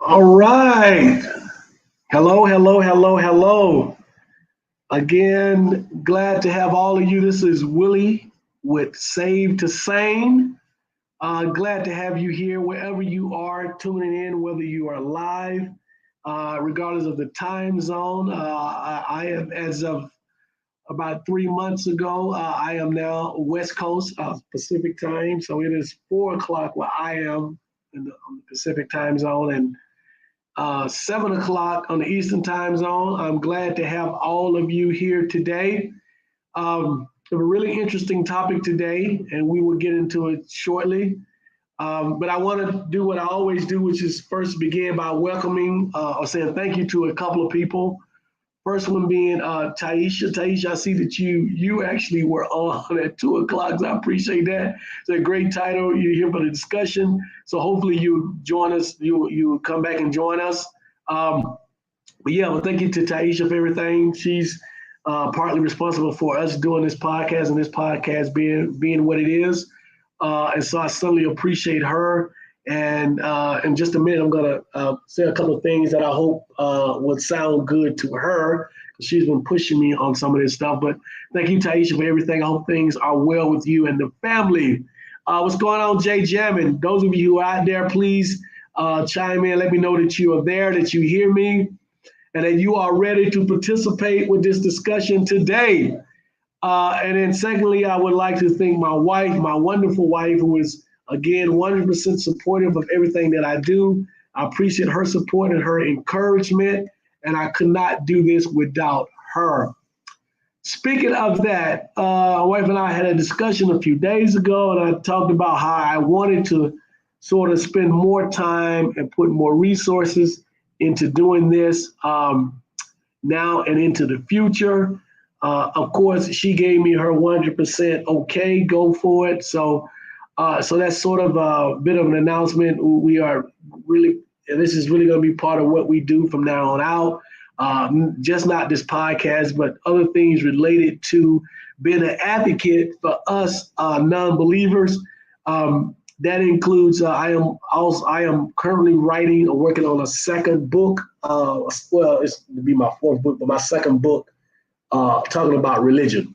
All right. Hello, hello, hello, hello. Again, glad to have all of you. This is Willie with Save to Sane. Glad to have you here wherever you are tuning in, whether you are live, regardless of the time zone. I am, as of about 3 months ago, I am now West Coast Pacific time. So it is 4 o'clock where I am in the Pacific time zone. And 7 o'clock on the Eastern time zone. I'm glad to have all of you here today. We have a really interesting topic today, and we will get into it shortly. But I want to do what I always do, which is first begin by welcoming or saying thank you to a couple of people. First one being Taisha. Taisha, I see that you actually were on at 2 o'clock. So I appreciate that. It's a great title. You're here for the discussion. So hopefully you join us. You come back and join us. But yeah, well, thank you to Taisha for everything. She's partly responsible for us doing this podcast and this podcast being what it is. And so I certainly appreciate her. And in just a minute, I'm going to say a couple of things that I hope would sound good to her. She's been pushing me on some of this stuff. But thank you, Taisha, for everything. I hope things are well with you and the family. What's going on, Jay Jammin? Those of you who are out there, please chime in. Let me know that you are there, that you hear me, and that you are ready to participate with this discussion today. And then secondly, I would like to thank my wife, my wonderful wife, who is again, 100% supportive of everything that I do. I appreciate her support and her encouragement, and I could not do this without her. Speaking of that, my wife and I had a discussion a few days ago, and I talked about how I wanted to sort of spend more time and put more resources into doing this now and into the future. Of course, she gave me her 100% okay, go for it. So that's sort of a bit of an announcement. We are really, this is really going to be part of what we do from now on out. Just not this podcast, but other things related to being an advocate for us non-believers. That includes I am currently writing or working on a second book. Well, it's to be my fourth book, but my second book talking about religion.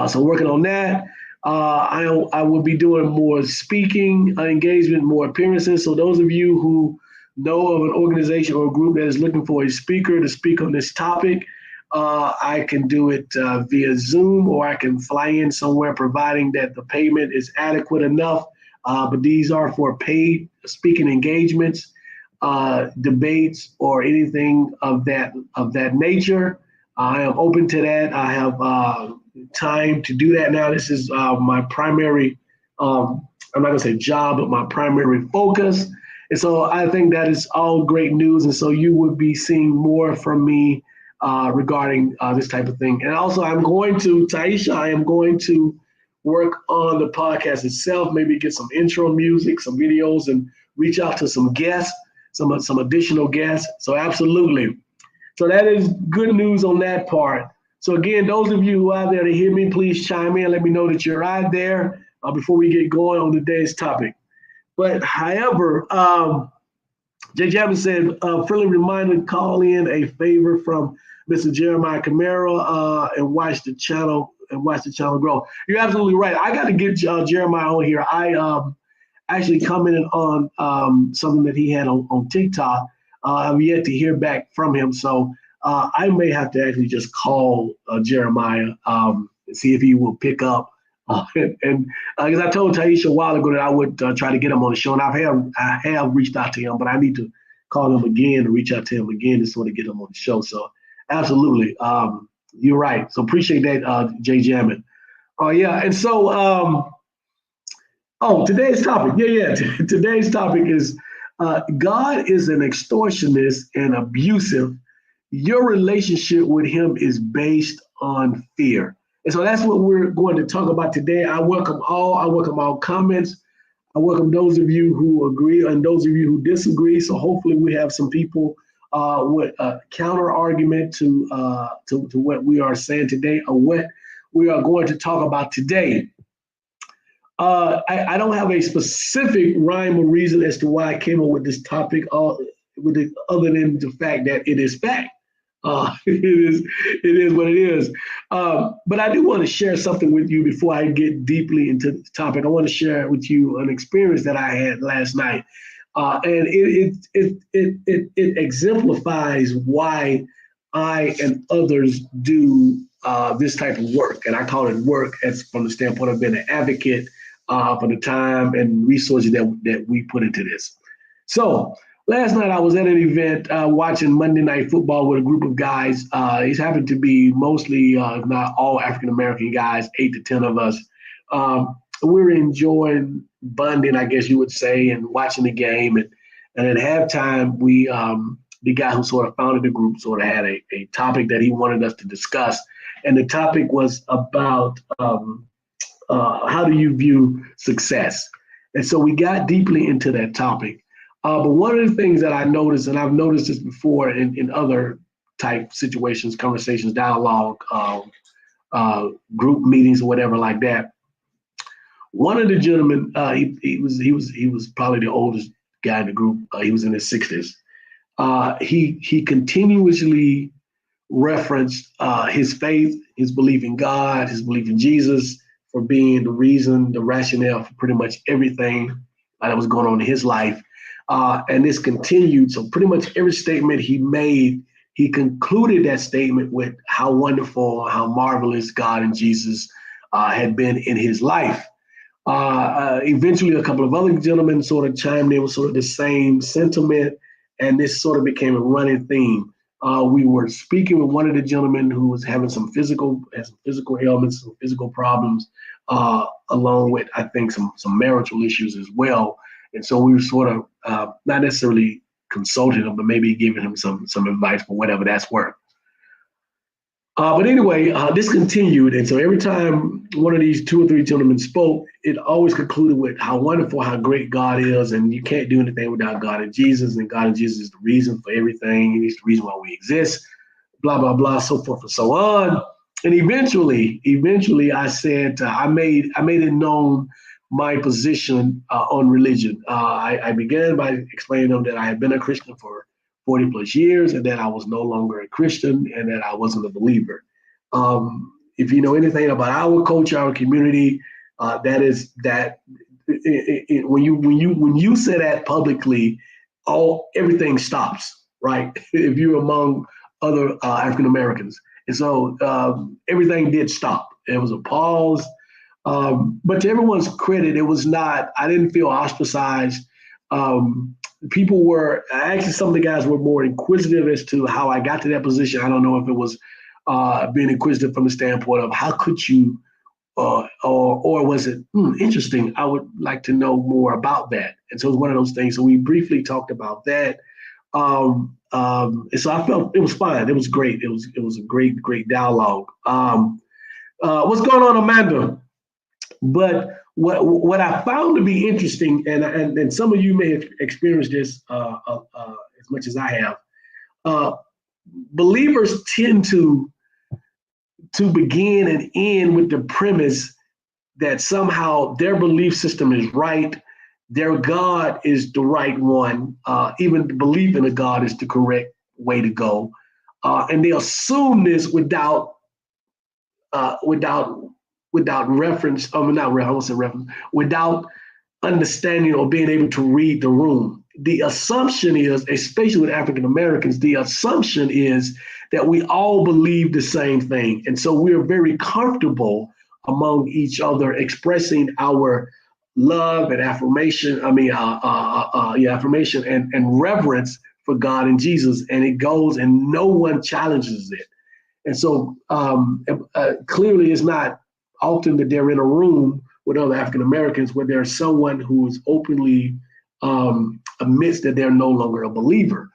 So working on that. I will be doing more speaking engagement, more appearances. So those of you who know of an organization or a group that is looking for a speaker to speak on this topic, I can do it via Zoom, or I can fly in somewhere, providing that the payment is adequate enough. But these are for paid speaking engagements, debates, or anything of that nature. I am open to that. I have time to do that now. This is my primary, I'm not gonna say job, but my primary focus. And so I think that is all great news. And so you would be seeing more from me regarding this type of thing. And also Taisha, I am going to work on the podcast itself, maybe get some intro music, some videos, and reach out to some guests, some additional guests. So absolutely. So that is good news on that part. So again, those of you who are out there to hear me, please chime in. Let me know that you're out there before we get going on today's topic. But however, Jay Javin said, friendly reminder to call in a favor from Mr. Jeremiah Camaro and watch the channel grow. You're absolutely right. I got to get Jeremiah on here. I actually commented on something that he had on TikTok. I've yet to hear back from him. So I may have to actually just call Jeremiah and see if he will pick up. And because I told Taisha a while ago that I would try to get him on the show, and I have reached out to him, but I need to call him again and reach out to him again to sort of get him on the show. So absolutely, you're right. So appreciate that, Jay Jammin. Oh yeah, and so today's topic, today's topic is God is an extortionist and abusive. Your relationship with him is based on fear. And so that's what we're going to talk about today. I welcome all comments. I welcome those of you who agree and those of you who disagree. So hopefully we have some people with a counter argument to what we are saying today, or what we are going to talk about today. I don't have a specific rhyme or reason as to why I came up with this topic, other than the fact that it is fact. It is what it is. But I do want to share something with you before I get deeply into the topic. I want to share with you an experience that I had last night, and it exemplifies why I and others do this type of work, and I call it work as from the standpoint of being an advocate for the time and resources that we put into this. So last night I was at an event watching Monday Night Football with a group of guys. These happened to be mostly, if not all, African American guys, 8 to 10 of us. We were enjoying bonding, I guess you would say, and watching the game. And at halftime, the guy who sort of founded the group sort of had a topic that he wanted us to discuss. And the topic was about how do you view success? And so we got deeply into that topic. But one of the things that I noticed, and I've noticed this before in other type situations, conversations, dialogue, group meetings, or whatever like that. One of the gentlemen, he was probably the oldest guy in the group. He was in his 60s. He continuously referenced his faith, his belief in God, his belief in Jesus for being the reason, the rationale for pretty much everything that was going on in his life. And this continued. So pretty much every statement he made, he concluded that statement with how wonderful, how marvelous God and Jesus had been in his life. Eventually, a couple of other gentlemen sort of chimed in with sort of the same sentiment, and this sort of became a running theme. We were speaking with one of the gentlemen who was having some physical ailments, some physical problems, along with, I think, some marital issues as well. And so we were sort of not necessarily consulting him, but maybe giving him some advice for whatever that's worth. But anyway, this continued. And so every time one of these 2 or 3 gentlemen spoke, it always concluded with how wonderful, how great God is. And you can't do anything without God and Jesus. And God and Jesus is the reason for everything. He's the reason why we exist, blah, blah, blah, so forth and so on. And eventually I said, I made it known my position on religion. I began by explaining to them that I had been a Christian for 40 plus years, and that I was no longer a Christian, and that I wasn't a believer. If you know anything about our culture, our community, when you say that publicly, everything stops, right? If you're among other African Americans, and so everything did stop. There was a pause, but to everyone's credit, it was not. I didn't feel ostracized. People were actually, some of the guys were more inquisitive as to how I got to that position. I don't know if it was being inquisitive from the standpoint of how could you, or was it interesting? I would like to know more about that. And so it was one of those things. So we briefly talked about that. And so I felt it was fine. It was great. It was a great dialogue. What's going on, Amanda? But what I found to be interesting, and some of you may have experienced this as much as I have, believers tend to begin and end with the premise that somehow their belief system is right, their God is the right one, even the belief in a God is the correct way to go, and they assume this without reference, without understanding or being able to read the room. The assumption is, especially with African Americans, the assumption is that we all believe the same thing. And so we're very comfortable among each other expressing our love and affirmation, affirmation and reverence for God and Jesus. And it goes and no one challenges it. And so clearly it's not often that they're in a room with other African Americans where there's someone who is openly admits that they're no longer a believer.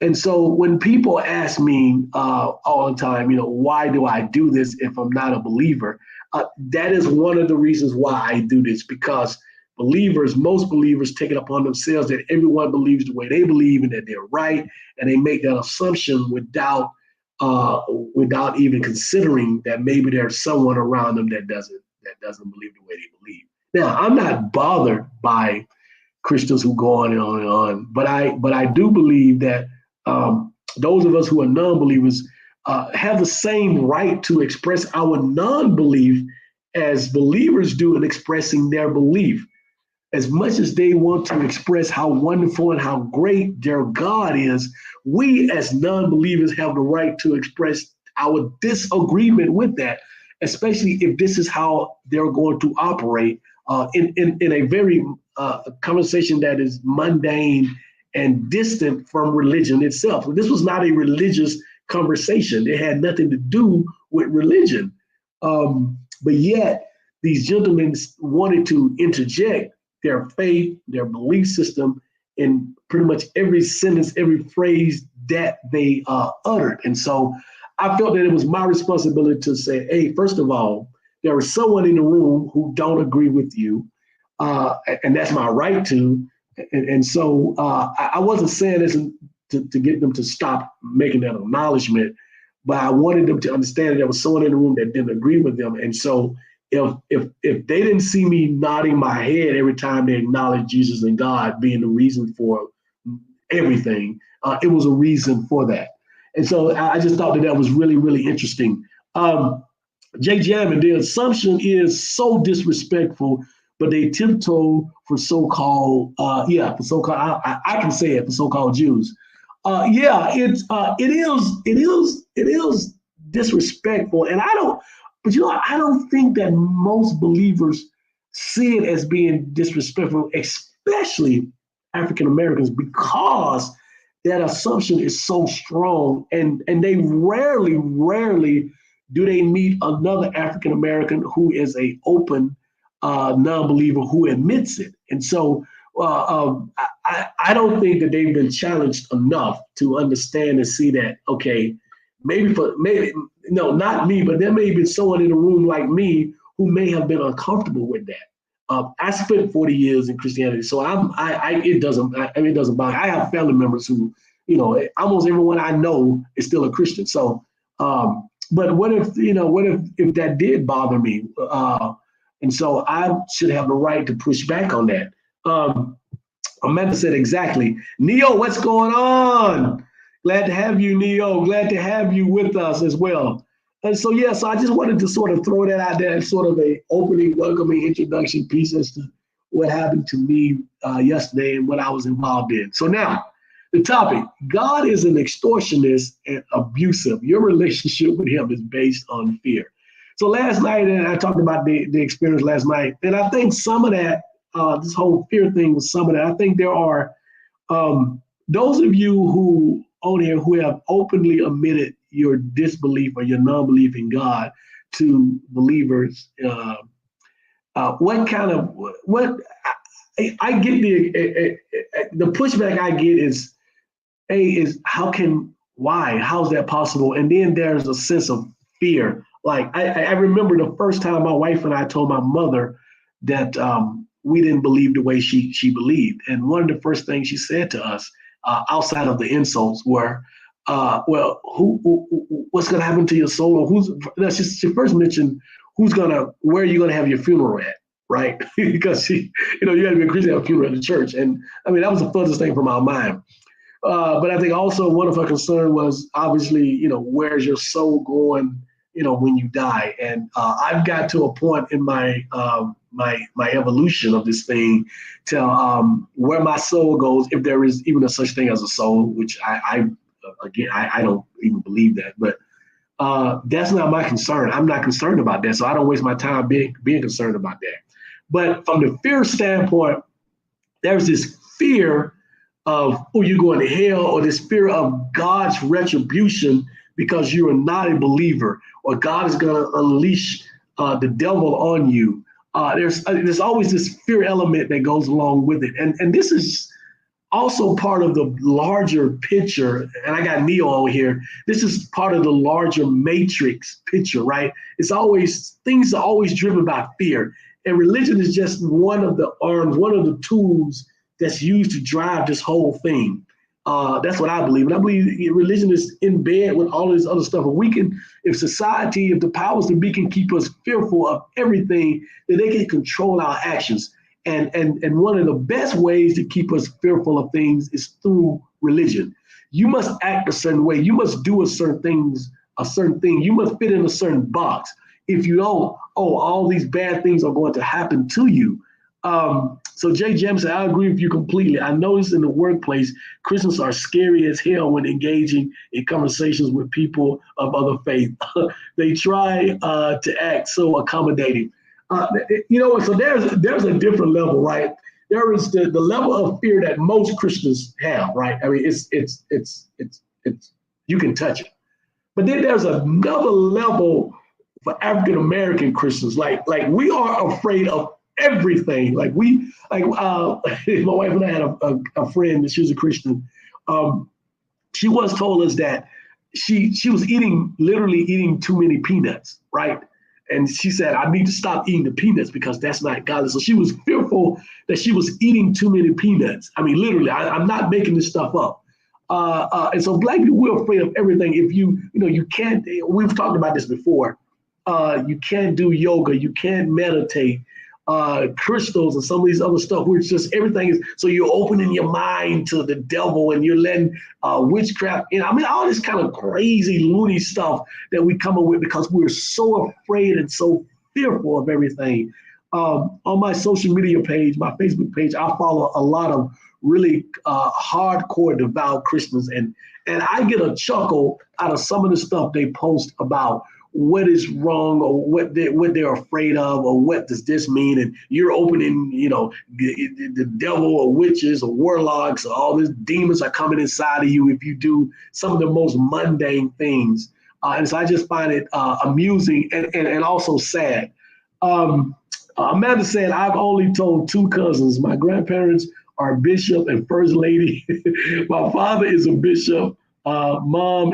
And so when people ask me all the time, why do I do this if I'm not a believer? That is one of the reasons why I do this, because most believers take it upon themselves that everyone believes the way they believe and that they're right. And they make that assumption without even considering that maybe there's someone around them that doesn't believe the way they believe. Now, I'm not bothered by Christians who go on and on and on, but I do believe that those of us who are non-believers have the same right to express our non-belief as believers do in expressing their belief. As much as they want to express how wonderful and how great their God is, we as non-believers have the right to express our disagreement with that, especially if this is how they're going to operate in a very conversation that is mundane and distant from religion itself. This was not a religious conversation. It had nothing to do with religion. But yet, these gentlemen wanted to interject their faith, their belief system in pretty much every sentence, every phrase that they uttered. And so I felt that it was my responsibility to say, hey, first of all, there is someone in the room who don't agree with you, and that's my right to. And so I wasn't saying this to get them to stop making that acknowledgement, but I wanted them to understand that there was someone in the room that didn't agree with them. And so if they didn't see me nodding my head every time they acknowledged Jesus and God being the reason for everything, it was a reason for that. And so I just thought that that was really, really interesting. Jay Jamming, the assumption is so disrespectful, but they tiptoe for so-called, for so-called, I can say it, for so-called Jews. It is disrespectful, and I don't think that most believers see it as being disrespectful, especially African Americans, because that assumption is so strong, and they rarely do they meet another African American who is a open non-believer who admits it. And so I don't think that they've been challenged enough to understand and see that, okay, maybe no, not me, but there may have been someone in the room like me who may have been uncomfortable with that. I spent 40 years in Christianity, so it doesn't bother. I have family members who, almost everyone I know is still a Christian. So, but what if that did bother me? And so I should have the right to push back on that. Amanda said exactly. Neo, what's going on? Glad to have you, Neo. Glad to have you with us as well. And so, so I just wanted to sort of throw that out there as sort of a opening, welcoming introduction piece as to what happened to me yesterday and what I was involved in. So now, the topic, God is an extortionist and abusive. Your relationship with him is based on fear. So last night, and I talked about the experience last night, and I think some of that, this whole fear thing was some of that. I think there are those of you who on here who have openly admitted your disbelief or your non-belief in God to believers. What I get the pushback I get is, how's that possible? And then there's a sense of fear. Like I remember the first time my wife and I told my mother that we didn't believe the way she believed. And one of the first things she said to us, outside of the insults, were, what's going to happen to your soul? Or she first mentioned where are you going to have your funeral at, right? Because you got to be a Christian to have a funeral at the church. And I mean, that was the furthest thing from our mind. But I think also one of her concern was obviously, where's your soul going, when you die? And I've got to a point in my evolution of this thing to where my soul goes, if there is even a such thing as a soul, which I don't even believe that, but that's not my concern. I'm not concerned about that, so I don't waste my time being concerned about that. But from the fear standpoint, there's this fear of, you're going to hell, or this fear of God's retribution because you are not a believer, or God is going to unleash the devil on you. There's always this fear element that goes along with it. And this is also part of the larger picture. And I got Neo on here. This is part of the larger matrix picture, right? Things are always driven by fear. And religion is just one of the arms, one of the tools that's used to drive this whole thing. That's what I believe. And I believe religion is in bed with all this other stuff. And if society, if the powers that be can keep us fearful of everything, then they can control our actions. And one of the best ways to keep us fearful of things is through religion. You must act a certain way. You must do a certain thing. You must fit in a certain box. If you don't, all these bad things are going to happen to you. So Jay Jemison, I agree with you completely. I noticed in the workplace, Christians are scary as hell when engaging in conversations with people of other faith. They try to act so accommodating. So there's a different level, right? There is the level of fear that most Christians have, right? I mean, it's you can touch it. But then there's another level for African American Christians. Like we are afraid of everything. My wife and I had a friend that she was a Christian. She once told us that she was literally eating too many peanuts, right? And she said, I need to stop eating the peanuts because that's not godly. So she was fearful that she was eating too many peanuts. I mean, literally, I'm not making this stuff up. And so Black people, we're afraid of everything. If you can't, we've talked about this before. You can't do yoga, you can't meditate, crystals and some of these other stuff where it's just everything is, so you're opening your mind to the devil and you're letting witchcraft in. I mean, all this kind of crazy, loony stuff that we come up with because we're so afraid and so fearful of everything. On my social media page, my Facebook page, I follow a lot of really hardcore devout Christians, and I get a chuckle out of some of the stuff they post about what is wrong or what they're afraid of or what does this mean, and you're opening, the devil or witches or warlocks or all these demons are coming inside of you if you do some of the most mundane things. And so I just find it amusing and also sad. Amanda said, I've only told 2 cousins. My grandparents are bishop and first lady. My father is a bishop. Mom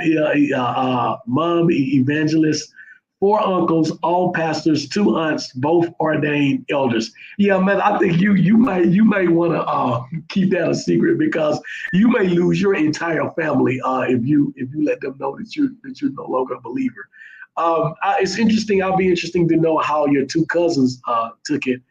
evangelist, 4 uncles, all pastors, 2 aunts, both ordained elders. Yeah, man, I think you might want to keep that a secret because you may lose your entire family if you let them know that you're no longer a believer. It's interesting. I'll be interesting to know how your 2 cousins took it.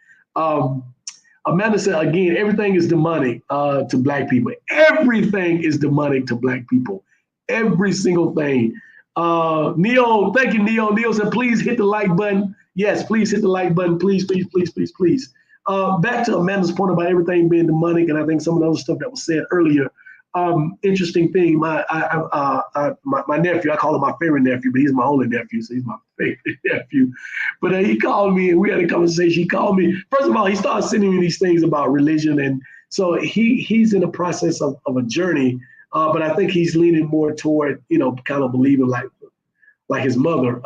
Amanda said, again, everything is demonic to Black people. Everything is demonic to Black people. Every single thing. Neo, thank you, Neo. Neo said, please hit the like button. Yes, please hit the like button. Please, please, please, please, please. Back to Amanda's point about everything being demonic, and I think some of the other stuff that was said earlier. Interesting thing, my nephew, I call him my favorite nephew, but he's my only nephew, so he's my favorite nephew. But he called me and we had a conversation. He called me. First of all, he started sending me these things about religion, and so he's in the process of a journey. But I think he's leaning more toward, kind of believing like his mother,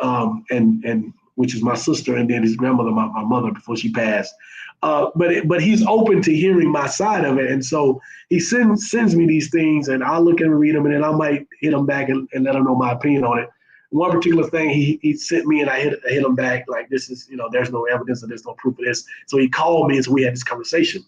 and which is my sister, and then his grandmother, my mother, before she passed. But he's open to hearing my side of it, and so he sends me these things, and I'll look and read them, and then I might hit him back and let him know my opinion on it. One particular thing he sent me, and I hit him back like, this is, there's no evidence and there's no proof of this. So he called me, and so we had this conversation.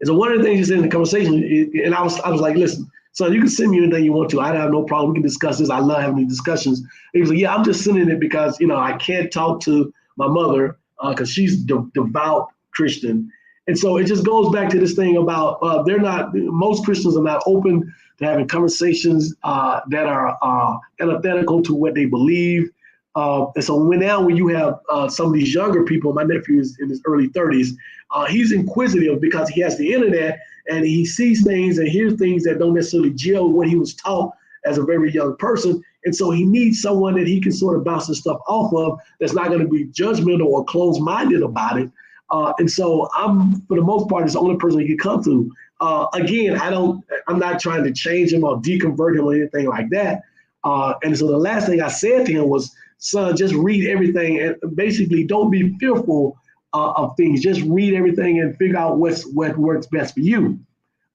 And so one of the things he said in the conversation, and I was like, listen. So you can send me anything you want to. I have no problem. We can discuss this. I love having these discussions. And he was like, yeah, I'm just sending it because, I can't talk to my mother because she's devout Christian. And so it just goes back to this thing about most Christians are not open to having conversations that are antithetical to what they believe. And so when you have some of these younger people, my nephew is in his early 30s, he's inquisitive because he has the internet and he sees things and hears things that don't necessarily gel with what he was taught as a very young person. And so he needs someone that he can sort of bounce this stuff off of that's not going to be judgmental or closed-minded about it. And so for the most part, it's the only person he can come to. Again, I'm not trying to change him or deconvert him or anything like that. And so the last thing I said to him was, son, just read everything and basically don't be fearful of things. Just read everything and figure out what works best for you.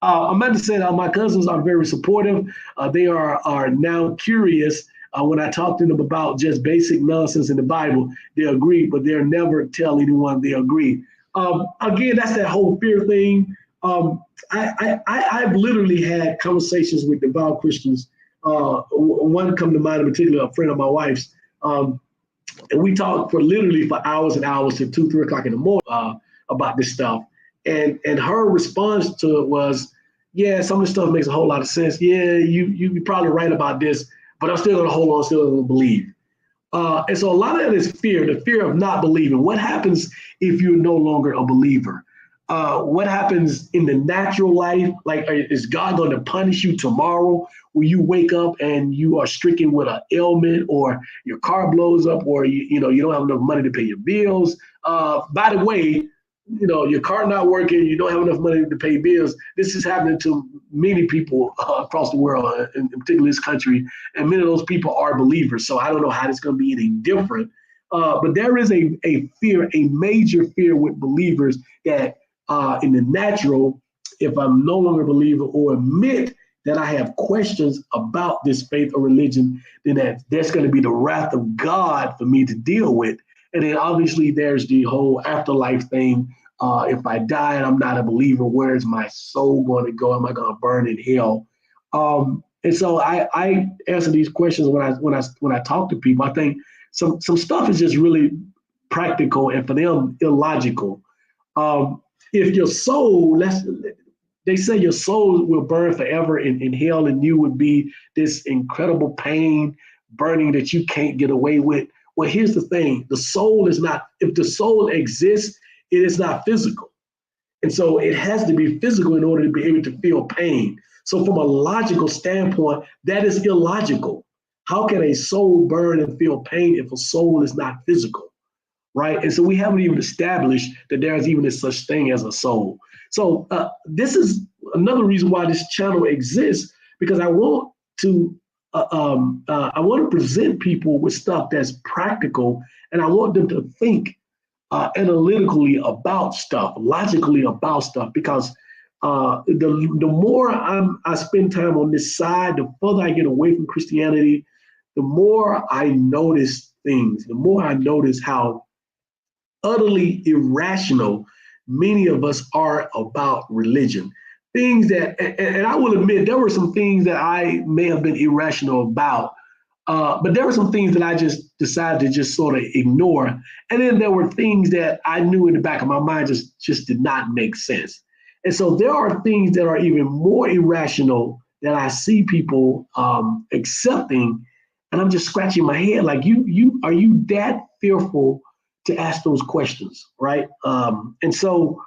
Amanda said, my cousins are very supportive. They are now curious. When I talk to them about just basic nonsense in the Bible, they agree, but they'll never tell anyone they agree. Again, that's that whole fear thing. I've literally had conversations with devout Christians. One come to mind in particular, a friend of my wife's. And we talked for literally for hours and hours till 2, 3 o'clock in the morning about this stuff. And her response to it was, yeah, some of the stuff makes a whole lot of sense. Yeah, you're probably right about this, but I'm still gonna hold on, still gonna believe. And so a lot of that is fear, the fear of not believing. What happens if you're no longer a believer? What happens in the natural life? Like, is God going to punish you tomorrow when you wake up and you are stricken with an ailment, or your car blows up, or you don't have enough money to pay your bills? By the way, your car not working, you don't have enough money to pay bills. This is happening to many people across the world, in particular this country, and many of those people are believers. So I don't know how it's going to be any different. But there is a fear, a major fear with believers that in the natural, if I'm no longer a believer or admit that I have questions about this faith or religion, then there's going to be the wrath of God for me to deal with. And then obviously there's the whole afterlife thing. If I die and I'm not a believer, where is my soul going to go? Am I going to burn in hell? And so I answer these questions when I talk to people. I think some stuff is just really practical and for them illogical. If your soul, they say your soul will burn forever in hell, and you would be this incredible pain burning that you can't get away with. Well, here's the thing. The soul is not, if the soul exists, it is not physical. And so it has to be physical in order to be able to feel pain. So from a logical standpoint, that is illogical. How can a soul burn and feel pain if a soul is not physical? Right? And so we haven't even established that there's even a such thing as a soul. So this is another reason why this channel exists, because I want to present people with stuff that's practical, and I want them to think analytically about stuff, logically about stuff, because the more I spend time on this side, the further I get away from Christianity, the more I notice things, the more I notice how utterly irrational many of us are about religion. Things that, and I will admit, there were some things that I may have been irrational about, but there were some things that I just decided to just sort of ignore. And then there were things that I knew in the back of my mind just did not make sense. And so there are things that are even more irrational that I see people accepting, and I'm just scratching my head like, are you that fearful to ask those questions, right? And so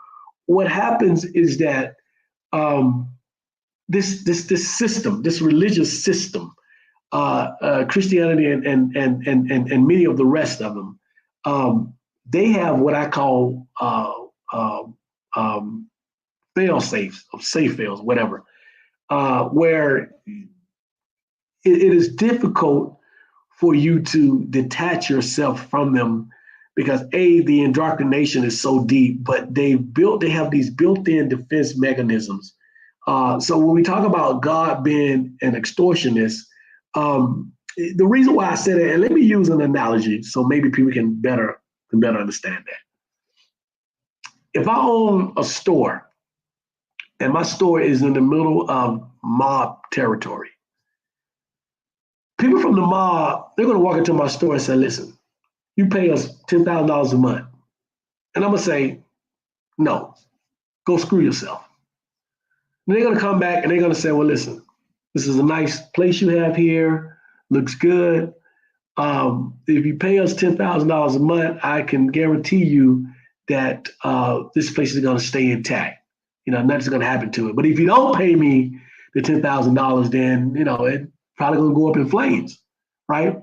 what happens is that this system, this religious system, Christianity and many of the rest of them, they have what I call fail safes, or safe fails, whatever, where it is difficult for you to detach yourself from them, because the indoctrination is so deep, but they have these built-in defense mechanisms. So when we talk about God being an extortionist, the reason why I said it, and let me use an analogy so maybe people can better understand that. If I own a store and my store is in the middle of mob territory, people from the mob, they're going to walk into my store and say, listen, you pay us $10,000 a month. And I'm going to say, no, go screw yourself. And they're going to come back and they're going to say, well, listen, this is a nice place you have here, looks good. If you pay us $10,000 a month, I can guarantee you that this place is going to stay intact. Nothing's going to happen to it. But if you don't pay me the $10,000, then, it probably going to go up in flames, right?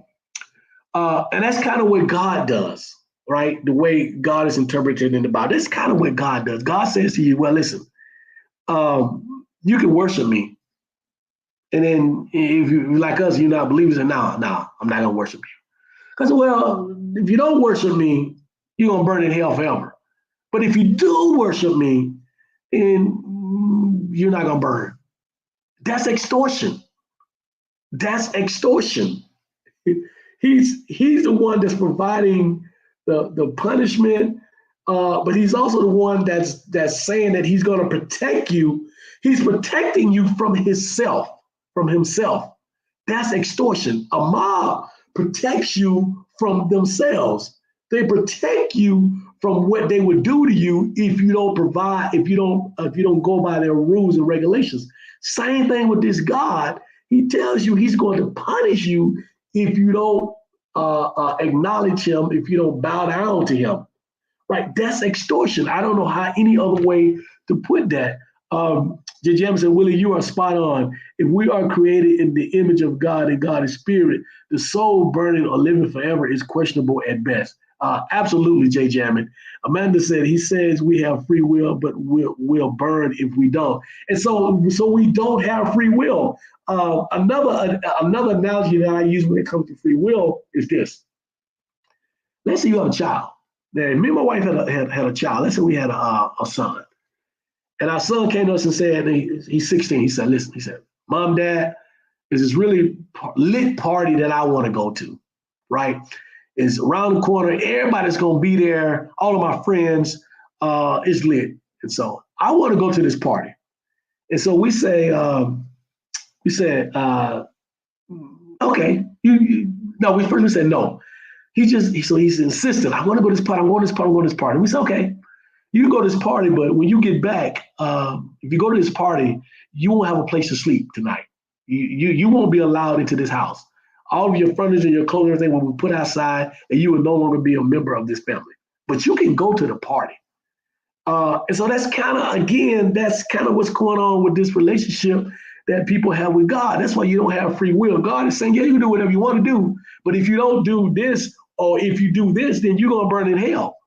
And that's kind of what God does, right? The way God is interpreted in the Bible. That's kind of what God does. God says to you, well, listen, you can worship me. And then if you like us, you're not believers, and no, I'm not going to worship you. Because, well, if you don't worship me, you're going to burn in hell forever. But if you do worship me, then you're not going to burn. That's extortion. That's extortion. He's the one that's providing the punishment, but he's also the one that's saying that he's going to protect you. He's protecting you from himself. That's extortion. A mob protects you from themselves. They protect you from what they would do to you if you don't provide, if you don't go by their rules and regulations. Same thing with this God. He tells you he's going to punish you if you don't acknowledge him, if you don't bow down to him. Right? That's extortion. I don't know how any other way to put that. J.J. said, Willie, you are spot on. If we are created in the image of God and God is spirit, the soul burning or living forever is questionable at best. Absolutely, J. Jamin. Amanda said, he says we have free will, but we'll burn if we don't. And so we don't have free will. Another analogy that I use when it comes to free will is this. Let's say you have a child. Now, me and my wife had a child. Let's say we had a son. And our son came to us and said, he's 16. He said, listen, he said, Mom, Dad, there's this really lit party that I want to go to, right? It's around the corner. Everybody's going to be there. All of my friends, it's lit. And so I want to go to this party. And so we said, okay. No, we first said no. He's insistent. I want to go to this party. I want this party. I want this party. We said, okay, you can go to this party, but when you get back, if you go to this party, you won't have a place to sleep tonight. You won't be allowed into this house. All of your furniture, your clothes, everything will be put outside, and you will no longer be a member of this family. But you can go to the party. And so that's kind of what's going on with this relationship that people have with God. That's why you don't have free will. God is saying, yeah, you can do whatever you want to do, but if you don't do this, or if you do this, then you're going to burn in hell.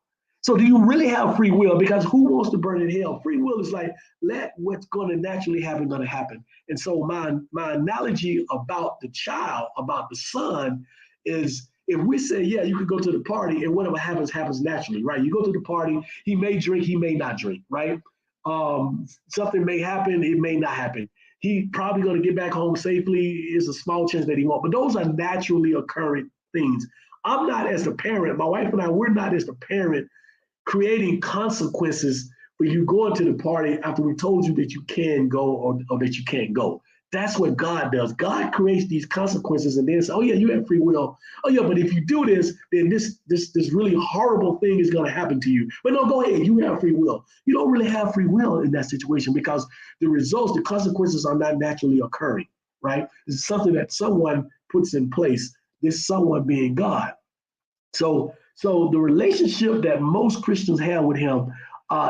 So do you really have free will? Because who wants to burn in hell? Free will is like, let what's going to naturally happen going to happen. And so my analogy about the child, about the son, is if we say, yeah, you could go to the party and whatever happens, happens naturally, right? You go to the party, he may drink, he may not drink, right? Something may happen, it may not happen. He probably going to get back home safely. There's a small chance that he won't. But those are naturally occurring things. I'm not as the parent, my wife and I, we're not as the parent creating consequences for you going to the party after we told you that you can go or that you can't go. That's what God does. God creates these consequences and then says, oh yeah, you have free will. Oh yeah, but if you do this, then this really horrible thing is going to happen to you. But no, go ahead, you have free will. You don't really have free will in that situation because the results, the consequences are not naturally occurring, right? It's something that someone puts in place, this someone being God. So the relationship that most Christians have with him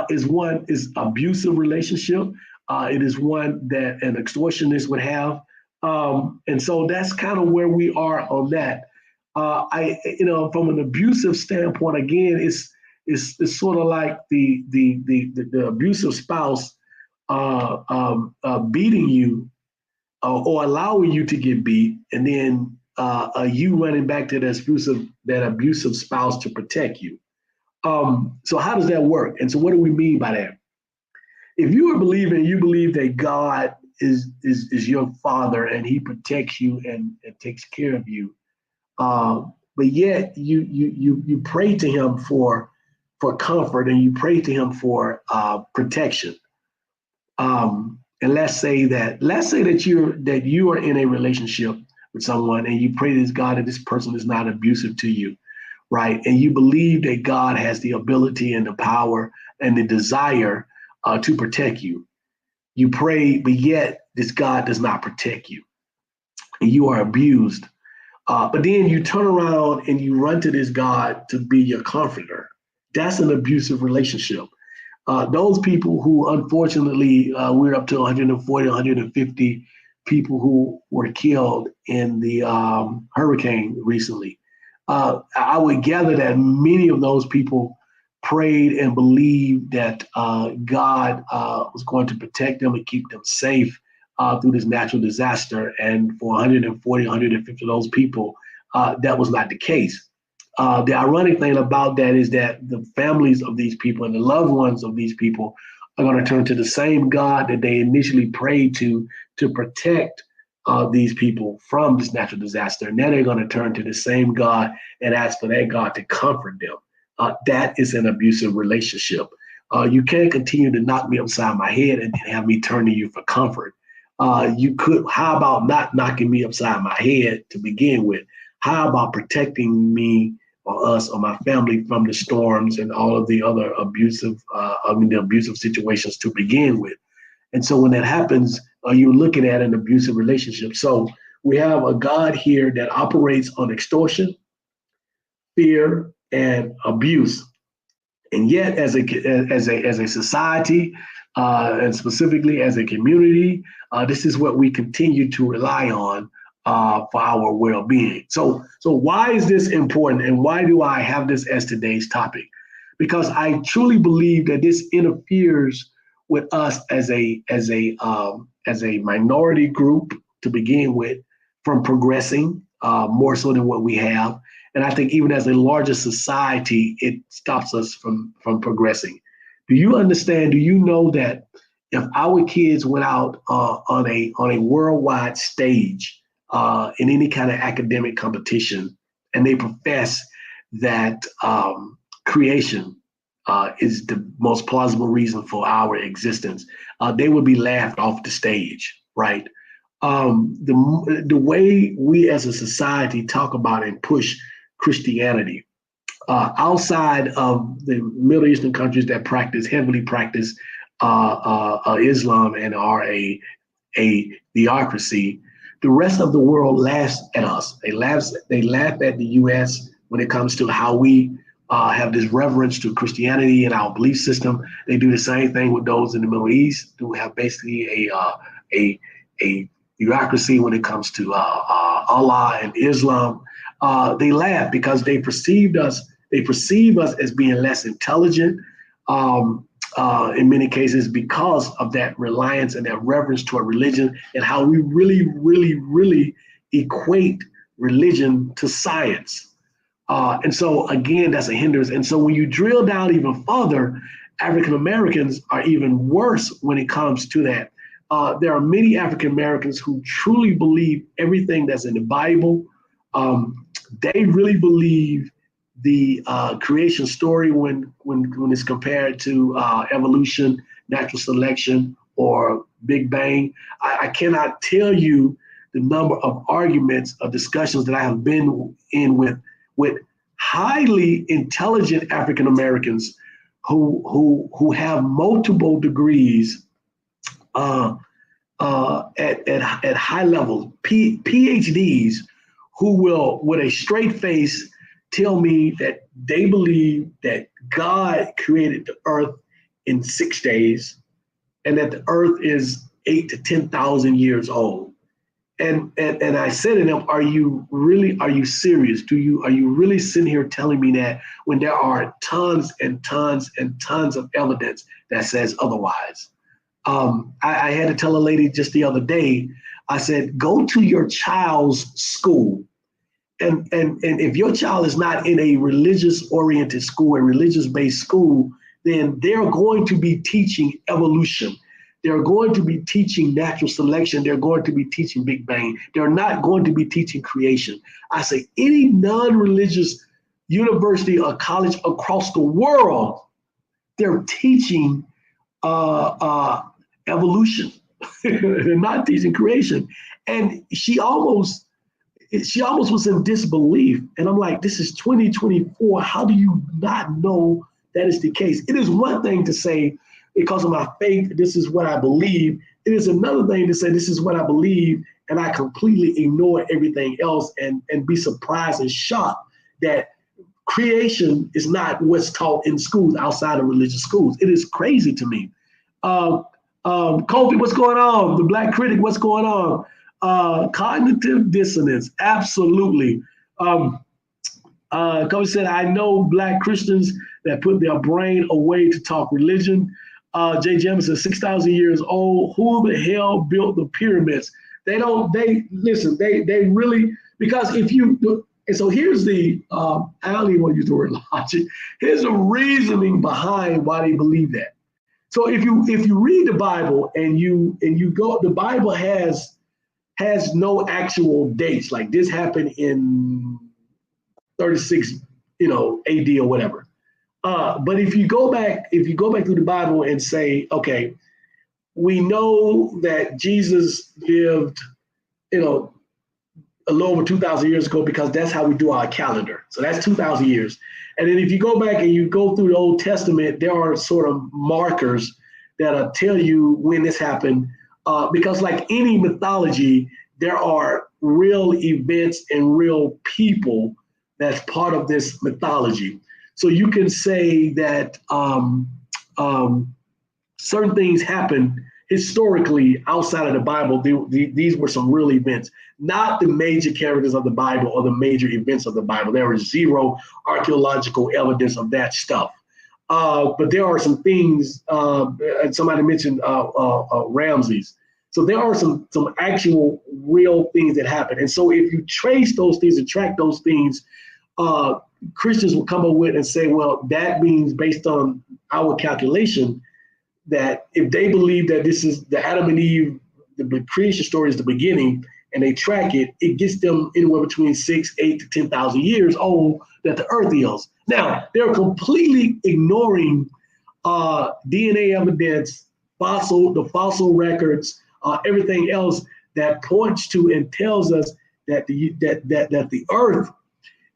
is abusive relationship. It is one that an extortionist would have. And so that's kind of where we are on that. From an abusive standpoint, again, it's sort of like the abusive spouse beating you or allowing you to get beat, and then you running back to that abusive spouse to protect you. So how does that work? And so what do we mean by that? If you are believing, you believe that God is your father and he protects you and takes care of you, but yet you pray to him for comfort and you pray to him for protection. And let's say that you are in a relationship with someone and you pray to this God that this person is not abusive to you, right? And you believe that God has the ability and the power and the desire to protect you. You pray, but yet this God does not protect you. And you are abused. But then you turn around and you run to this God to be your comforter. That's an abusive relationship. Those people who, unfortunately, we're up to 140, 150 people who were killed in the hurricane recently. I would gather that many of those people prayed and believed that God was going to protect them and keep them safe through this natural disaster. And for 140, 150 of those people, that was not the case. The ironic thing about that is that the families of these people and the loved ones of these people are going to turn to the same God that they initially prayed to protect these people from this natural disaster. And now they're going to turn to the same God and ask for that God to comfort them. that is an abusive relationship. You can't continue to knock me upside my head and then have me turn to you for comfort. How about not knocking me upside my head to begin with? How about protecting me or us or my family from the storms and all of the other the abusive situations to begin with? And so when that happens, you're looking at an abusive relationship. So we have a God here that operates on extortion, fear, and abuse. And yet, as a society, and specifically as a community, this is what we continue to rely on for our well-being. So why is this important, and why do I have this as today's topic? Because I truly believe that this interferes with us as a minority group to begin with from progressing more so than what we have. And I think even as a larger society, it stops us from progressing. Do you understand? Do you know that if our kids went out on a worldwide stage in any kind of academic competition, and they profess that creation is the most plausible reason for our existence, they would be laughed off the stage, right? The way we as a society talk about and push Christianity outside of the Middle Eastern countries that heavily practice Islam and are a theocracy, the rest of the world laughs at us. They laugh at the U.S. when it comes to how we have this reverence to Christianity and our belief system. They do the same thing with those in the Middle East who have basically a theocracy when it comes to Allah and Islam. They laugh because they perceive us as being less intelligent in many cases because of that reliance and that reverence to a religion and how we really, really, really equate religion to science. And so, again, that's a hindrance. And so when you drill down even further, African Americans are even worse when it comes to that. There are many African Americans who truly believe everything that's in the Bible. They really believe the creation story when it's compared to evolution, natural selection, or Big Bang. I cannot tell you the number of arguments or discussions that I have been in with highly intelligent African Americans who have multiple degrees at high levels, PhDs, who will, with a straight face, tell me that they believe that God created the earth in 6 days and that the earth is 8 to 10,000 years old. And I said to them, are you serious? Are you really sitting here telling me that when there are tons and tons and tons of evidence that says otherwise? I had to tell a lady just the other day, I said, go to your child's school. And if your child is not in a religious-oriented school, a religious-based school, then they're going to be teaching evolution. They're going to be teaching natural selection. They're going to be teaching Big Bang. They're not going to be teaching creation. I say any non-religious university or college across the world, they're teaching evolution. They're not teaching creation. And she almost was in disbelief. And I'm like, this is 2024. How do you not know that is the case? It is one thing to say, because of my faith, this is what I believe. It is another thing to say, this is what I believe, and I completely ignore everything else and be surprised and shocked that creation is not what's taught in schools outside of religious schools. It is crazy to me. Kofi, what's going on? The Black Critic, what's going on? Cognitive dissonance, absolutely. Kofi said, I know Black Christians that put their brain away to talk religion. Jay Jamison, 6,000 years old. Who the hell built the pyramids? They really, because if you, and so here's the, I don't even want to use the word logic. Here's the reasoning behind why they believe that. So if you read the Bible and you go, the Bible has no actual dates, like this happened in 36, AD or whatever. But if you go back through the Bible and say, okay, we know that Jesus lived, you know, a little over 2,000 years ago because that's how we do our calendar. So that's 2,000 years. And then if you go back and you go through the Old Testament, there are sort of markers that'll tell you when this happened. Because like any mythology, there are real events and real people that's part of this mythology. So you can say that certain things happen historically outside of the Bible. These were some real events, not the major characters of the Bible or the major events of the Bible. There is zero archaeological evidence of that stuff. But there are some things, and somebody mentioned Ramses. So there are some actual real things that happen. And so if you trace those things and track those things, Christians will come up with and say, well, that means based on our calculation, that if they believe that this is the Adam and Eve, the creation story is the beginning, and they track it, it gets them anywhere between 6, 8 to 10,000 years old that the earth is. Now, they're completely ignoring DNA evidence, the fossil records, everything else that points to and tells us that the earth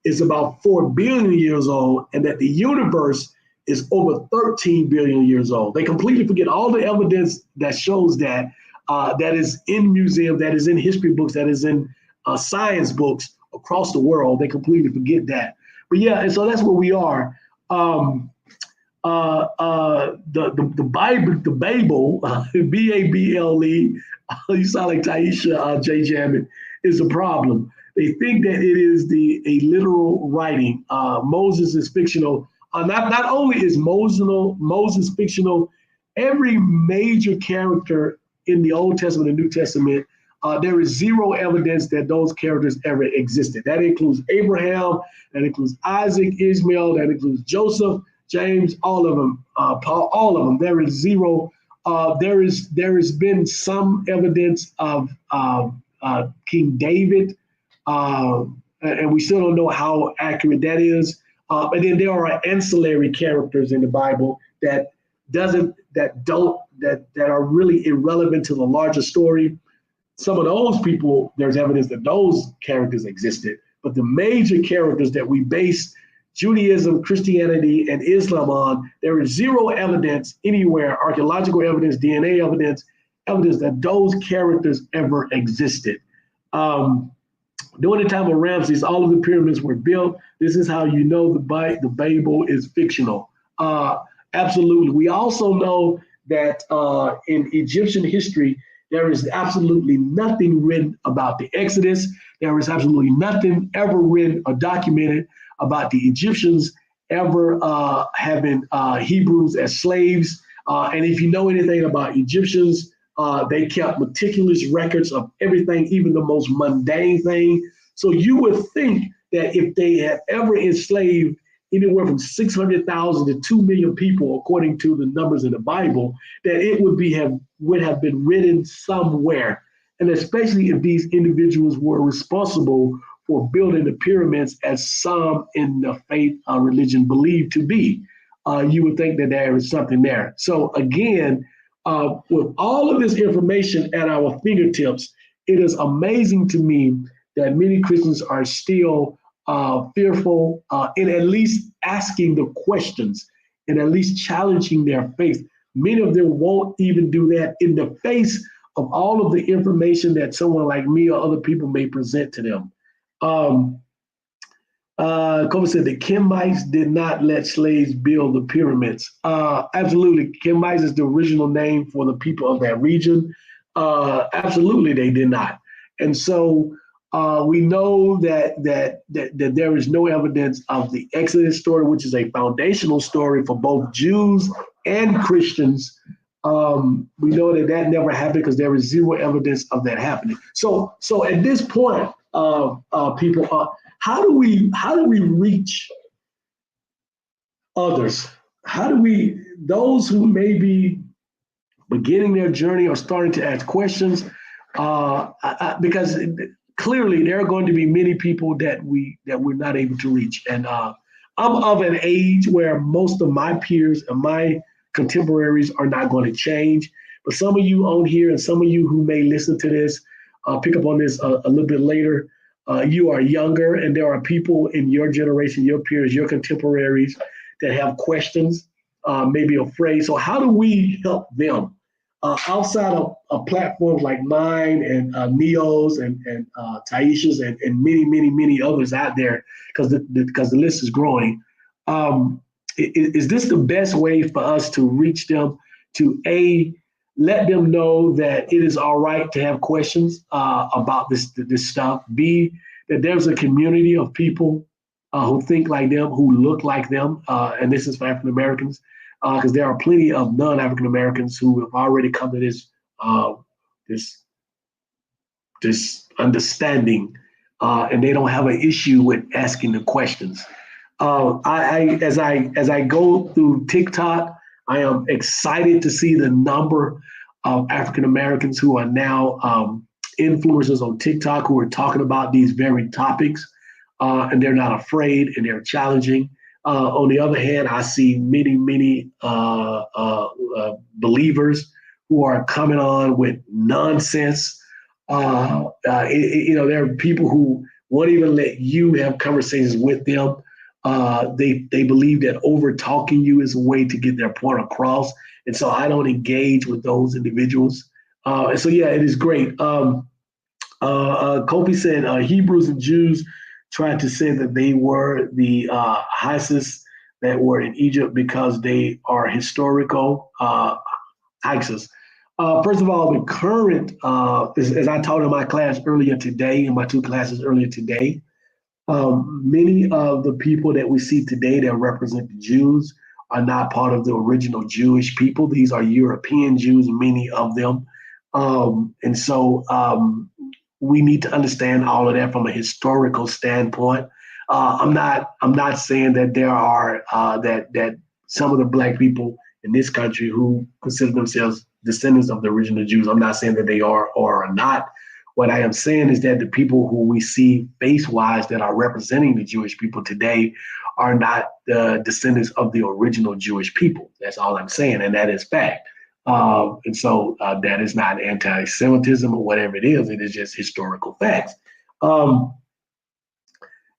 is about 4 billion years old and that the universe is over 13 billion years old. They completely forget all the evidence that shows that, that is in museums, that is in history books, that is in science books across the world. They completely forget that. But yeah, and so that's where we are. The Bible, B-A-B-L-E, you sound like Taisha J. Jammett, is a problem. They think that it is a literal writing. Moses is fictional. Not only is Moses fictional, every major character in the Old Testament and New Testament, there is zero evidence that those characters ever existed. That includes Abraham, that includes Isaac, Ishmael, that includes Joseph, James, all of them, Paul, all of them. There is zero. There has been some evidence of King David, and we still don't know how accurate that is. And then there are ancillary characters in the Bible that are really irrelevant to the larger story. Some of those people, there's evidence that those characters existed, but the major characters that we base Judaism, Christianity, and Islam on, there is zero evidence anywhere, archaeological evidence, DNA evidence that those characters ever existed. During the time of Ramses, all of the pyramids were built. This is how you know the Bible is fictional. Absolutely. We also know that in Egyptian history, there is absolutely nothing written about the Exodus. There is absolutely nothing ever written or documented about the Egyptians ever having Hebrews as slaves. And if you know anything about Egyptians, they kept meticulous records of everything, even the most mundane thing. So you would think that if they had ever enslaved anywhere from 600,000 to 2 million people, according to the numbers in the Bible, that it would have been written somewhere. And especially if these individuals were responsible for building the pyramids, as some in the faith religion believe to be, you would think that there is something there. So again, with all of this information at our fingertips, it is amazing to me that many Christians are still fearful and at least asking the questions and at least challenging their faith. Many of them won't even do that in the face of all of the information that someone like me or other people may present to them. Kobe said the Kemites did not let slaves build the pyramids. Absolutely. Kemites is the original name for the people of that region. Absolutely, they did not. And so we know that there is no evidence of the Exodus story, which is a foundational story for both Jews and Christians. We know that never happened because there is zero evidence of that happening. So at this point, people, how do we reach others? Those who may be beginning their journey or starting to ask questions, because clearly there are going to be many people that we're not able to reach. And I'm of an age where most of my peers and my contemporaries are not going to change. But some of you on here and some of you who may listen to this, pick up on this a little bit later, you are younger and there are people in your generation, your peers, your contemporaries that have questions, maybe afraid. So how do we help them? Outside of platforms like mine and Neo's and Taisha's and many others out there, because the list is growing. Is this the best way for us to reach them to let them know that it is all right to have questions about this stuff. B, that there's a community of people who think like them, who look like them, and this is for African Americans, because there are plenty of non-African Americans who have already come to this understanding, and they don't have an issue with asking the questions. As I go through TikTok, I am excited to see the number of African Americans who are now influencers on TikTok who are talking about these very topics, and they're not afraid and they're challenging. On the other hand, I see many believers who are coming on with nonsense. There are people who won't even let you have conversations with them. They believe that over talking you is a way to get their point across, and so I don't engage with those individuals. And so yeah, it is great. Kofi said Hebrews and Jews tried to say that they were the ISIS that were in Egypt because they are historical ISIS. First of all, the current, as I taught in my class earlier today, in my two classes earlier today, many of the people that we see today that represent the Jews are not part of the original Jewish people. These are European Jews, many of them. And so we need to understand all of that from a historical standpoint. I'm not saying that there are that some of the Black people in this country who consider themselves descendants of the original Jews. I'm not saying that they are or are not. What I am saying is that the people who we see face-wise that are representing the Jewish people today are not the descendants of the original Jewish people. That's all I'm saying, and that is fact. And so that is not anti-Semitism or whatever it is. It is just historical facts.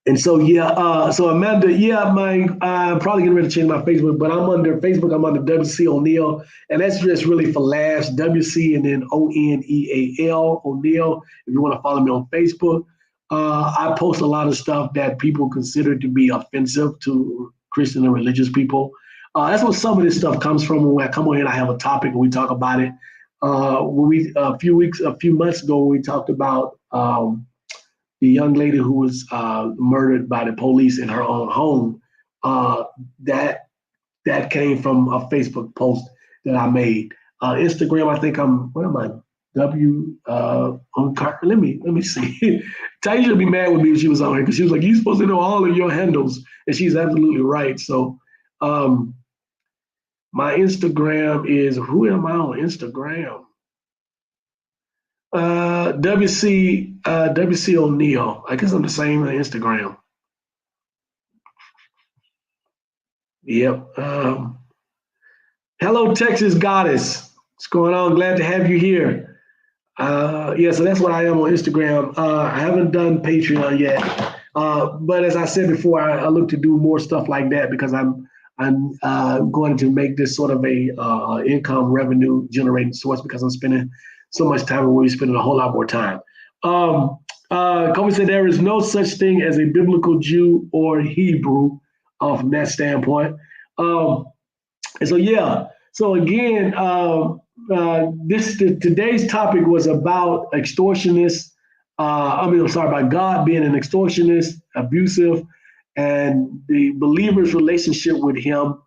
And so, yeah, so Amanda, yeah, I'm probably getting ready to change my Facebook, but I'm under Facebook, I'm under WC O'Neal, and that's just really for laughs, WC and then ONEAL, O'Neal, if you want to follow me on Facebook. I post a lot of stuff that people consider to be offensive to Christian and religious people. That's what some of this stuff comes from when I come on here and I have a topic and we talk about it. A few months ago, we talked about the young lady who was murdered by the police in her own home. That came from a Facebook post that I made. Instagram, I think what am I? Let me see. Taisha would be mad with me if she was on here because she was like, "You're supposed to know all of your handles," and she's absolutely right. So, my Instagram is, who am I on Instagram? WC O'Neal. I guess I'm the same on Instagram. Yep. Hello, Texas Goddess. What's going on? Glad to have you here. Yeah, so that's what I am on Instagram. I haven't done Patreon yet, but as I said before, I look to do more stuff like that because I'm going to make this sort of a income revenue generating source because I'm spending so much time and we're spending a whole lot more time. Kobe said there is no such thing as a biblical Jew or Hebrew from that standpoint. And so, yeah. So again, today's topic was about extortionists. About God being an extortionist, abusive, and the believer's relationship with Him,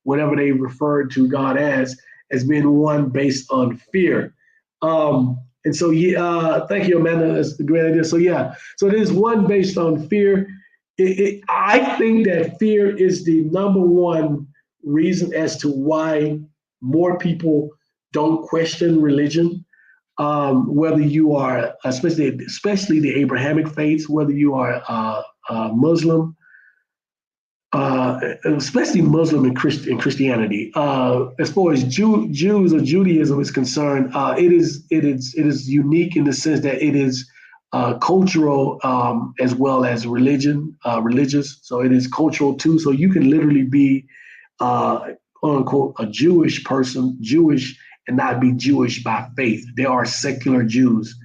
whatever they referred to God as being one based on fear. And so, yeah, thank you, Amanda. That's a great idea. So, yeah, so there's one based on fear. I think that fear is the number one reason as to why more people don't question religion, whether you are, especially the Abrahamic faiths, whether you are Muslim, especially Muslim and Christianity. As far as Jews or Judaism is concerned, it is unique in the sense that it is cultural as well as religious. So it is cultural too. So you can literally be quote unquote a Jewish person, Jewish and not be Jewish by faith. There are secular Jews.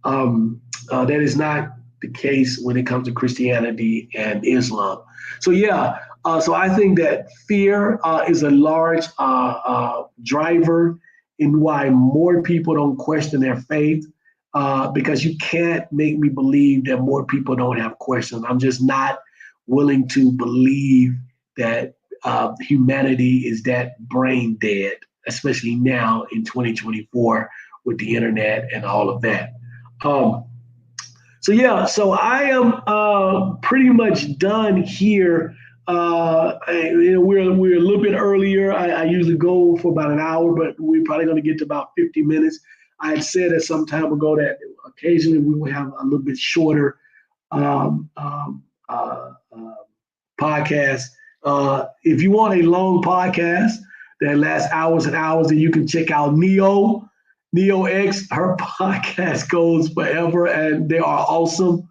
That is not the case when it comes to Christianity and Islam. So yeah, so I think that fear is a large driver in why more people don't question their faith. Because you can't make me believe that more people don't have questions. I'm just not willing to believe that humanity is that brain dead, especially now in 2024 with the internet and all of that. Um, so yeah, so I am pretty much done here. We're a little bit earlier. I usually go for about an hour, but we're probably going to get to about 50 minutes. I had said at some time ago that occasionally we will have a little bit shorter um, um, uh, uh, podcast. If you want a long podcast that lasts hours and hours, then you can check out Neo X. Her podcast goes forever, and they are awesome.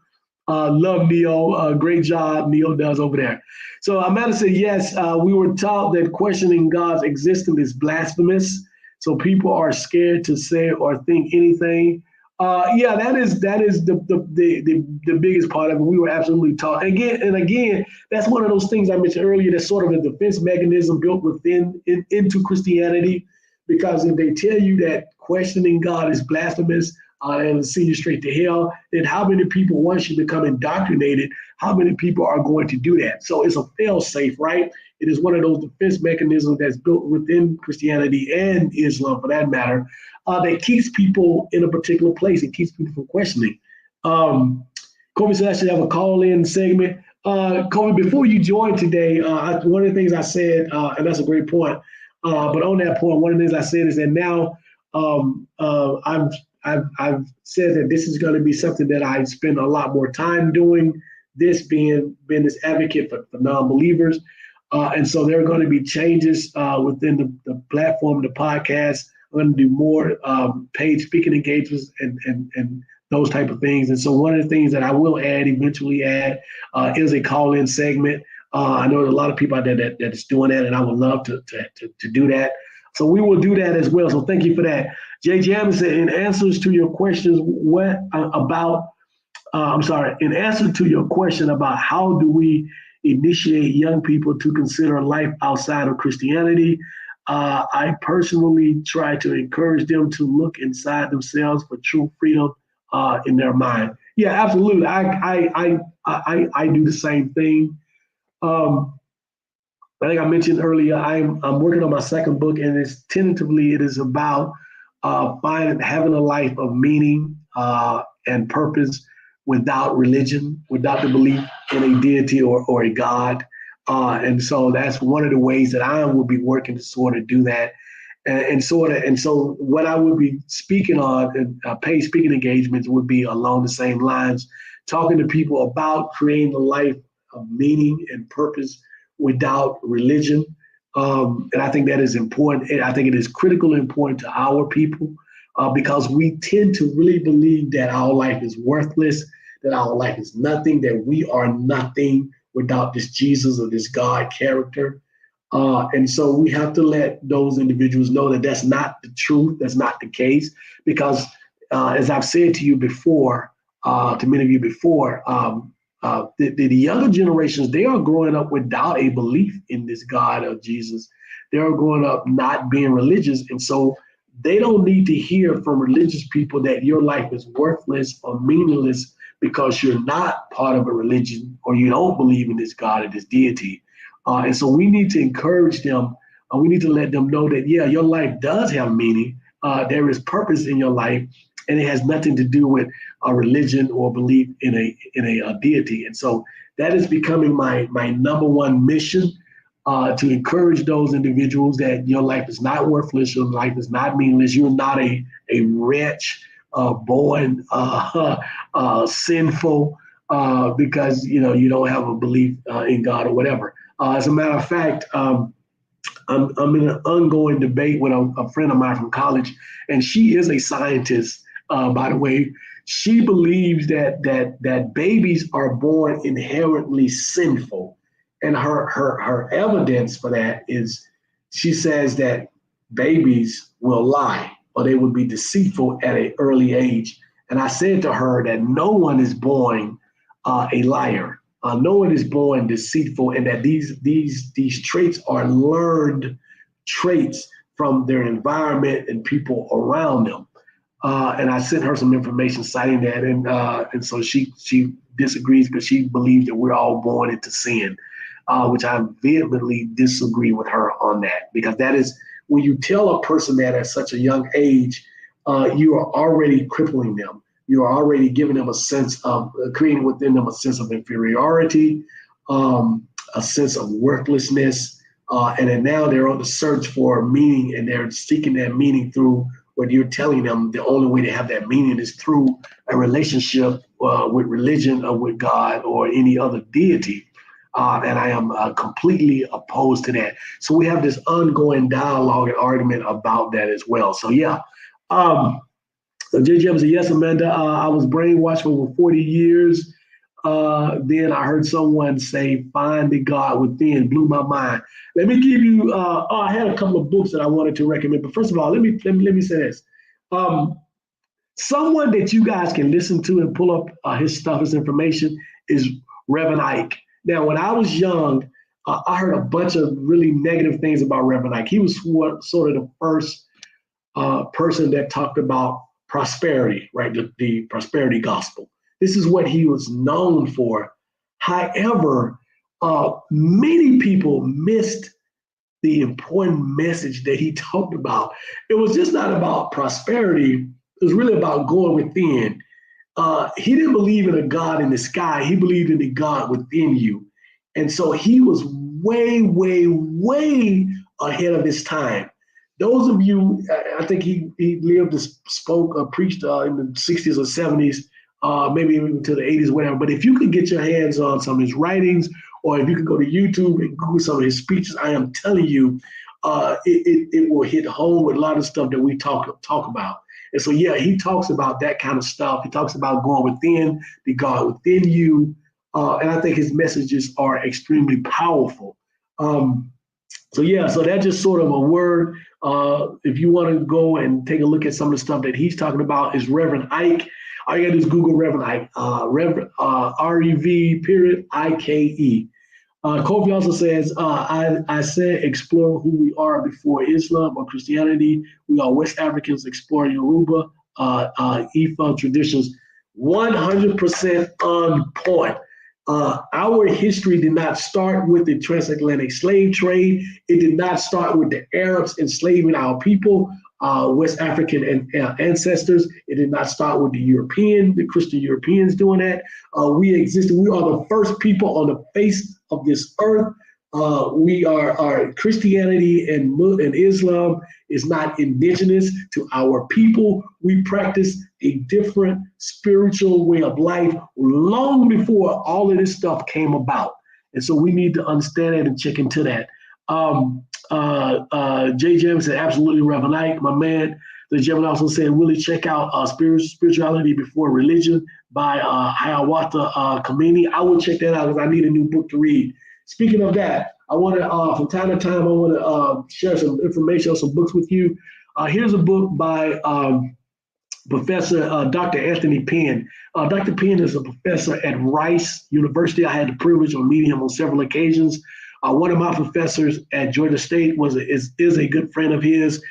Love Neo. Great job Neo does over there. So Amanda said, yes, we were taught that questioning God's existence is blasphemous. So people are scared to say or think anything. Yeah, that is the biggest part of it. We were absolutely taught again. That's one of those things I mentioned earlier. That's sort of a defense mechanism built into Christianity, because if they tell you that questioning God is blasphemous and send you straight to hell, then how many people, once you become indoctrinated, how many people are going to do that? So it's a fail safe, right? It is one of those defense mechanisms that's built within Christianity and Islam, for that matter, that keeps people in a particular place. It keeps people from questioning. Kobe said I should have a call-in segment. Kobe, before you joined today, one of the things I said, and that's a great point, but on that point, one of the things I said is that now I've said that this is going to be something that I spend a lot more time doing, this being this advocate for non-believers. And so there are going to be changes within the platform, the podcast. I'm going to do more paid speaking engagements and those type of things. And so one of the things that I will eventually add is a call-in segment. I know there's a lot of people out there that is doing that, and I would love to do that. So we will do that as well. So thank you for that. Jay Jam said, in answers to your questions, in answer to your question about how do we initiate young people to consider life outside of Christianity, I personally try to encourage them to look inside themselves for true freedom in their mind. Yeah, absolutely. I do the same thing. I think I mentioned earlier, I'm working on my second book, and it is about having a life of meaning and purpose without religion, without the belief in a deity or a God. And so that's one of the ways that I will be working to sort of do that. And so what I would be speaking on, paid speaking engagements, would be along the same lines, talking to people about creating a life of meaning and purpose without religion. And I think that is important. I think it is critically important to our people because we tend to really believe that our life is worthless, that our life is nothing, that we are nothing without this Jesus or this God character. And so we have to let those individuals know that that's not the truth, that's not the case, because as I've said to you before, to many of you before, the younger generations, they are growing up without a belief in this God of Jesus. They are growing up not being religious. And so they don't need to hear from religious people that your life is worthless or meaningless because you're not part of a religion or you don't believe in this God or this deity. And so we need to encourage them. We need to let them know that, yeah, your life does have meaning. There is purpose in your life, and it has nothing to do with a religion or belief in a deity. And so that is becoming my number one mission, to encourage those individuals that your life is not worthless, your life is not meaningless, you're not a wretch, born sinful because you don't have a belief in God or whatever. As a matter of fact, I'm in an ongoing debate with a friend of mine from college, and she is a scientist, by the way. She believes that babies are born inherently sinful, and her evidence for that is she says that babies will lie or they will be deceitful at an early age. And I said to her that no one is born a liar. No one is born deceitful, and that these traits are learned traits from their environment and people around them. And I sent her some information citing that, and so she disagrees, but she believes that we're all born into sin, which I vehemently disagree with her on that, because that is when you tell a person that at such a young age, you are already crippling them. You are already giving them a sense of creating within them a sense of inferiority, a sense of worthlessness, and then now they're on the search for meaning, and they're seeking that meaning through what you're telling them. The only way to have that meaning is through a relationship with religion or with God or any other deity. And I am completely opposed to that. So we have this ongoing dialogue and argument about that as well. So yeah. JJ said, yes, Amanda, I was brainwashed for over 40 years. Then I heard someone say, find the God within, blew my mind. Let me give you, I had a couple of books that I wanted to recommend, but first of all, let me say this. Someone that you guys can listen to and pull up his stuff, his information is Reverend Ike. Now, when I was young, I heard a bunch of really negative things about Reverend Ike. He was sort of the first person that talked about prosperity, right? The prosperity gospel. This is what he was known for. However, many people missed the important message that he talked about. It was just not about prosperity. It was really about going within. He didn't believe in a God in the sky. He believed in the God within you. And so he was way, way, way ahead of his time. Those of you, I think he lived, spoke, preached in the 60s or 70s, maybe even to the 80s, whatever. But if you could get your hands on some of his writings, or if you could go to YouTube and Google some of his speeches, I am telling you, it will hit home with a lot of stuff that we talk about. And so, yeah, he talks about that kind of stuff. He talks about going within, the God within you. And I think his messages are extremely powerful. So that's just sort of a word. If you want to go and take a look at some of the stuff that he's talking about, is Reverend Ike. All you got to do is Google Reverend Ike, Reverend REV period IKE. Kofi also says, I said explore who we are before Islam or Christianity. We are West Africans exploring Yoruba, Ifa traditions. 100% on point. Our history did not start with the transatlantic slave trade. It did not start with the Arabs enslaving our people, West African ancestors. It did not start with the Christian Europeans doing that. We existed. We are the first people on the face of this earth. Our Christianity and Islam is not indigenous to our people. We practice a different spiritual way of life long before all of this stuff came about. And so we need to understand that and check into that. Jay James said, absolutely, Reverend Ike, my man. The gentleman also said, really check out Spirituality Before Religion by Hiawatha Khomeini. I will check that out because I need a new book to read. Speaking of that, I want to, from time to time, I want to share some information on some books with you. Here's a book by Professor Dr. Anthony Penn. Dr. Penn is a professor at Rice University. I had the privilege of meeting him on several occasions. One of my professors at Georgia State is a good friend of his.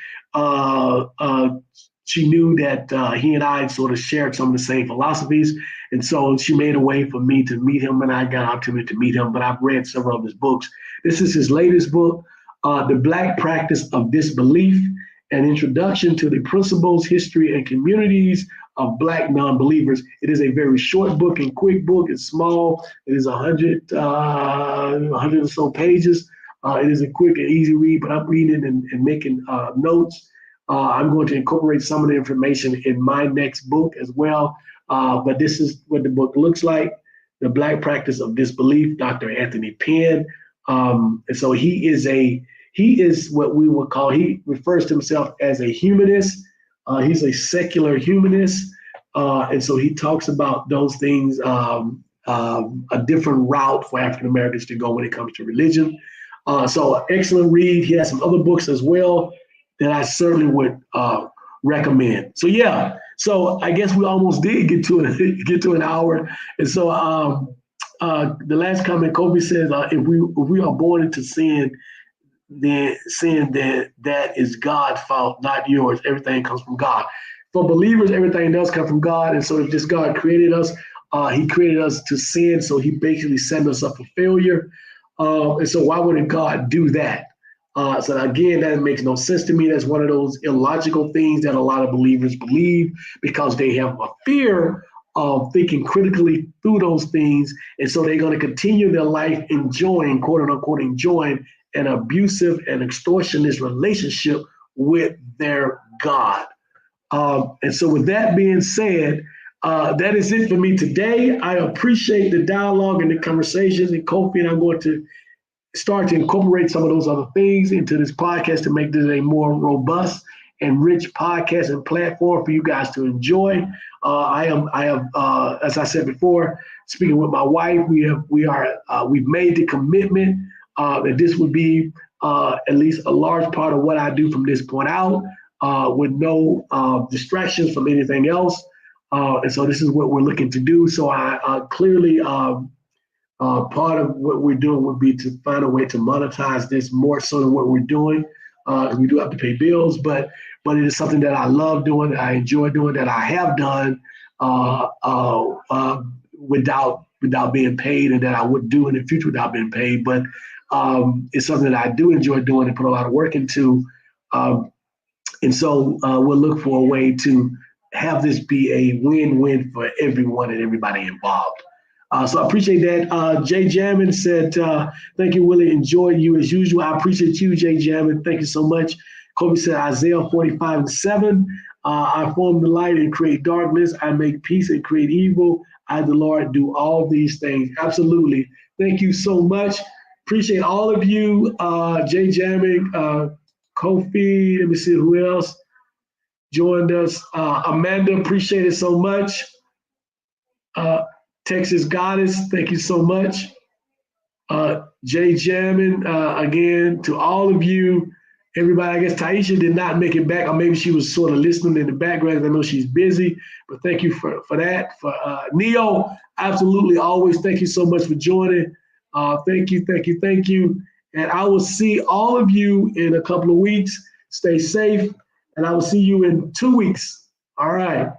She knew that he and I sort of shared some of the same philosophies. And so she made a way for me to meet him, and I got an opportunity to meet him. But I've read several of his books. This is his latest book, The Black Practice of Disbelief, an introduction to the principles, history, and communities of Black non-believers. It is a very short book and quick book. It's small. It is 100 or so pages. It is a quick and easy read, but I'm reading and making notes. I'm going to incorporate some of the information in my next book as well. But this is what the book looks like. The Black Practice of Disbelief, Dr. Anthony Penn. And so he is what we would call, he refers to himself as a humanist. He's a secular humanist. And so he talks about those things, a different route for African Americans to go when it comes to religion. So excellent read. He has some other books as well that I certainly would recommend. So yeah, so I guess we almost did get to an hour. And so the last comment, Kobe says, if we are born into sin, then sin that is God's fault, not yours. Everything comes from God. For believers, everything does come from God. And so if this God created us, he created us to sin. So he basically set us up for failure. And so why wouldn't God do that? So again, that makes no sense to me. That's one of those illogical things that a lot of believers believe because they have a fear of thinking critically through those things. And so they're going to continue their life enjoying, quote unquote, enjoying an abusive and extortionist relationship with their God. And so with that being said, that is it for me today. I appreciate the dialogue and the conversations. And Kofi and I'm going to start to incorporate some of those other things into this podcast to make this a more robust and rich podcast and platform for you guys to enjoy. As I said before, speaking with my wife, we've made the commitment that this would be at least a large part of what I do from this point out, with no distractions from anything else. And so this is what we're looking to do. So I clearly, part of what we're doing would be to find a way to monetize this more so than what we're doing. We do have to pay bills, but it is something that I love doing, that I enjoy doing, that I have done without being paid, and that I would do in the future without being paid. But it's something that I do enjoy doing and put a lot of work into. And so we'll look for a way to have this be a win-win for everyone and everybody involved. So I appreciate that. Jay Jammin said, thank you, Willie. Enjoy you as usual. I appreciate you, Jay Jammin. Thank you so much. Kobe said, Isaiah 45:7. I form the light and create darkness. I make peace and create evil. I, the Lord, do all these things. Absolutely. Thank you so much. Appreciate all of you. Jay Jammin, Kofi, let me see who else joined us. Amanda, appreciate it so much. Texas Goddess, thank you so much. Jay Jammin, again, to all of you, everybody. I guess Taisha did not make it back, or maybe she was sort of listening in the background. I know she's busy, but thank you for that. For Neo, absolutely, always thank you so much for joining. Thank you. And I will see all of you in a couple of weeks. Stay safe, and I will see you in 2 weeks. All right.